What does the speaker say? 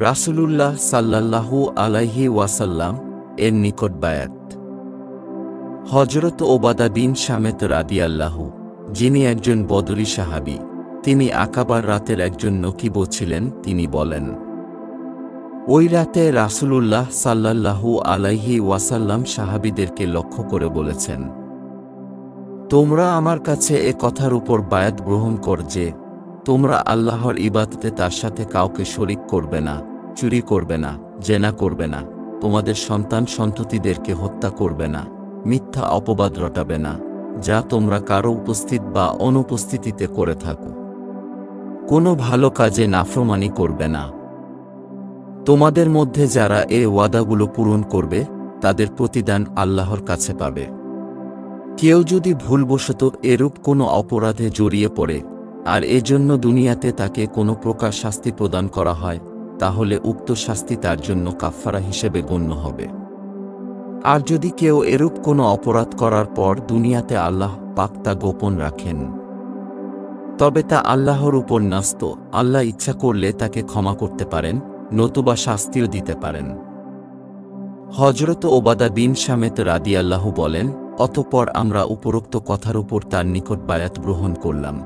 রাসূলুল্লাহ সাল্লাল্লাহু আলাইহি ওয়াসাল্লাম এর নিকট বায়াত। হযরত ওবাদা বিন সামেত রাদিয়াল্লাহু, যিনি একজন বদরী সাহাবী, তিনি আকাবার রাতের একজন নকিব ছিলেন। তিনি বলেন, ওই রাতে রাসূলুল্লাহ সাল্লাল্লাহু আলাইহি ওয়াসাল্লাম সাহাবীদেরকে লক্ষ্য করে বলেছেন, তোমরা আমার কাছে এ কথার উপর বায়াত গ্রহণ কর যে তোমরা আল্লাহর ইবাদতে তার সাথে কাউকে শরীক করবে না, চুরি করবে না, জেনা করবে না, তোমাদের সন্তান সন্ততিদেরকে হত্যা করবে না, মিথ্যা অপবাদ রটাবে না, যা তোমরা কারো উপস্থিত বা অনুপস্থিতিতে করে থাকো। কোনো ভালো কাজে নাফরমানি করবে না। তোমাদের মধ্যে যারা এ ওয়াদাগুলো পূরণ করবে তাদের প্রতিদান আল্লাহর কাছে পাবে। কেউ যদি ভুলবশত এরূপ কোনো অপরাধে জড়িয়ে পড়ে আর এজন্য দুনিয়াতে তাকে কোনো প্রকার শাস্তি প্রদান করা হয়, তাহলে উক্ত শাস্তি তার জন্য কাফফারা হিসেবে গণ্য হবে। আর যদি কেউ এরূপ কোনো অপরাধ করার পর দুনিয়াতে আল্লাহ পাক তা গোপন রাখেন, তবে তা আল্লাহর উপর ন্যস্ত। আল্লাহ ইচ্ছা করলে তাকে ক্ষমা করতে পারেন, নতুবা শাস্তিও দিতে পারেন। হযরত ওবাদা বিন সামেত রাদিয়াল্লাহু বলেন, অতঃপর আমরা উপরোক্ত কথার উপর তার নিকট বায়াত গ্রহণ করলাম।